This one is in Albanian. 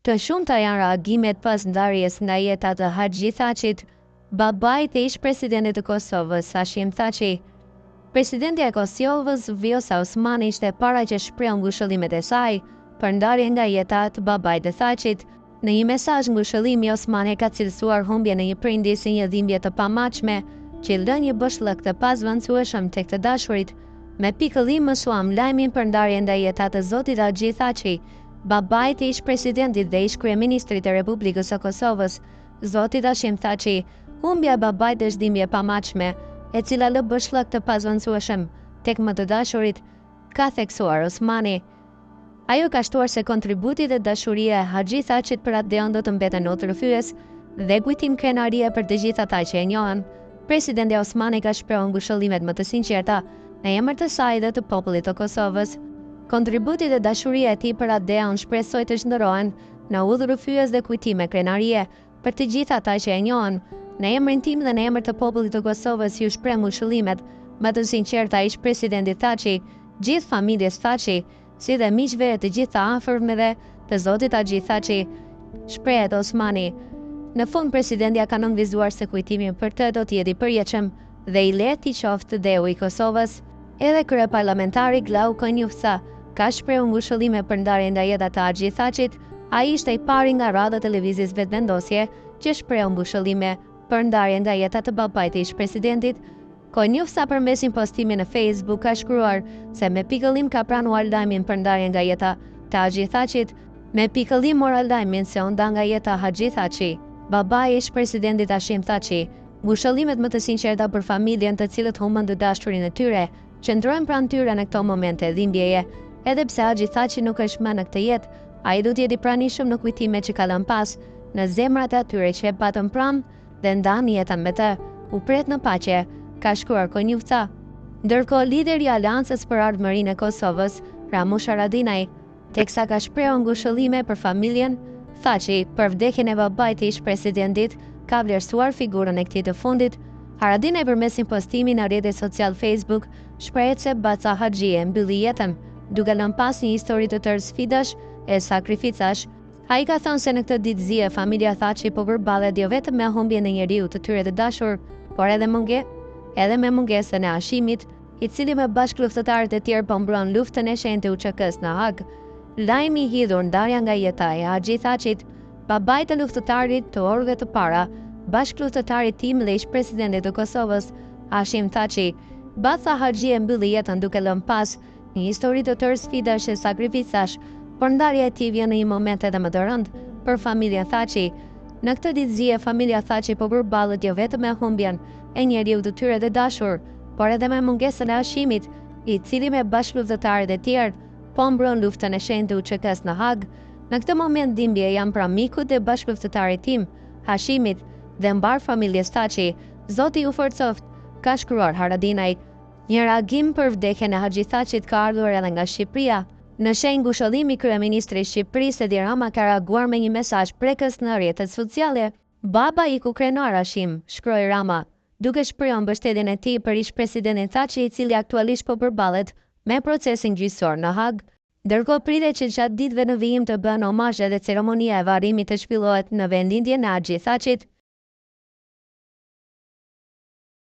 Të shumta janë reagimet pas ndarjes nga jeta të Haxhi Thaçit, babait të ish-presidentit të Kosovës, Hashim Thaçi. Presidenti e Kosovës, Vjosa Osmani, ishte para që shpreh ngushëllimet e saj për ndarjen nga jeta të babait të Thaçit. Në një mesazh ngushëllimi, Osmani ka cilësuar humbjen e një prindi si një dhimbje të pamajshme, që lë një boshllëk të pazvendësueshëm tek të dashurit. Me pikëllim mësuam lajmin për ndarjen nga jeta të zotit Haxhi Thaçi, babait të ish-presidentit dhe ish-kryeministrit të Republikës së Kosovës, zotit Hashim Thaçi. Humbja e babait është dhimbje e pamajshme, e cila lë boshllëk të pazvendësueshëm tek më të dashurit, ka theksuar Osmani. Ajo ka shtuar se kontributi dhe dashuria e Haxhi Thaçit për atë deon do të mbeten otërfyes dhe kujtim krenarie për të gjithë ata që e njohin. Presidenti Osmani ka shprehur ngushëllimet më të sinqerta në emër të saj dhe të popullit të Kosovës. Kontributi dhe dashuria e tij për atë deon shpresoj të shndërrohen në udhërrëfyes dhe kujtime krenarie për të gjithë ata që e njohin. Në emrin tim dhe në emër të popullit të Kosovës ju shpreh ngushëllimet më të sinqerta ish-presidentit Thaçi, gjithë familjes Thaçi, si dhe miqve e të gjithë të afërmëve të zotit Haxhi Thaçi, shprehet Osmani. Në fund, presidentja ka nënvizuar se kujtimi për të do të jetë i përjetshëm dhe i lehtë i qoftë deu i Kosovës. Edhe kryeparlamentari Glauko Njufca ka shprehur ngushëllime për ndarjen nga jeta të Haxhi Thaçit. Ai ishte i pari nga radha televizijës vetëvendosje që shpreu ngushëllime për ndarjen nga jeta të babait të ish-presidentit. Konjufsa përmes një postimi në Facebook ka shkruar se me pikëllim ka pranuar lajmin për ndarjen nga jeta të Haxhi Thaçit. Me pikëllim mora lajmin se u nda nga jeta Haxhi Thaçi, babai i ish-presidentit Hashim Thaçi. Ngushëllimet më të sinqerta për familjen të cilët humbën të dashurin e tyre qëndrojnë pranë tyre në këto momente dhimbjeje. Edhe pse Haxhi Thaçi nuk është më në këtë jetë, ai do të jetë i pranishëm në kujtimet që ka lënë pas, në zemrat e atyre që e patën pranë dhe ndan jetën me të. U pret në paqe, ka shkruar Konjufca. Ndërkohë, lideri i Aleancës për Ardhmërinë e Kosovës, Ramush Haradinaj, teksa ka shprehur ngushëllime për familjen Thaçi për vdekjen e babait të ish-presidentit, ka vlerësuar figurën e këtij të fundit. Haradinaj përmes një postimi në rrjetin social Facebook shprehet se Baca Haxhi e mbylli jetën, duke lënë pas një histori të tërë sfidash e sakrificash. Ai ka thënë se në këtë ditëzie familja Thaçi po përballet jo vetëm me humbjen e njeriu të tyre të dashur, por edhe me mungesën e Hashimit, i cili me bashkëluftëtarët e tjerë po mbron luftën e shenjtë UÇK-s në Hag. Lajmi i hidhur ndarja nga jeta e Haxhi Thaçit, babait të luftëtarit të orëve të para, bashkëluftëtarit tim dhe ish-presidentit të Kosovës, Hashim Thaçi. Baca Haxhi e mbylli jetën duke lënë pas një histori të tërë sfidash e sakrificash, por ndarja e tij vjen në një moment edhe më të rëndë për familjen Thaçi. Në këtë ditëzie familja Thaçi po përballet jo vetëm me humbjen e njeriu të tyre të dashur, por edhe me mungesën e Hashimit, i cili me bashkëluftëtarët e tjerë po mbron luftën e shenjtë të UÇK-s në Hag. Në këtë moment dhimbje janë pra mikut dhe bashkëluftëtarit tim, Hashimit, dhe mbar familjes Thaçi. Zoti ju forcoft, ka shkruar Haradinaj. Një reagim për vdekjen e Haxhi Thaçit ka ardhur edhe nga Shqipëria. Në shenjë ngushëllimi, kryeministri i Shqipërisë Edi Rama ka reaguar me një mesazh prekës në rrjetet sociale. Baba i ku krenar Hashim, shkroi Rama, duke shprehur mbështetjen e tij për ish-presidentin Thaçi, i cili aktualisht po përballet me procesin gjyqësor në Hag. Ndërkohë pritet që gjatë ditëve në vijim të bëhen omazhe dhe ceremonia e varrimit të zhvillohet në vendindjen e Haxhi Thaçit.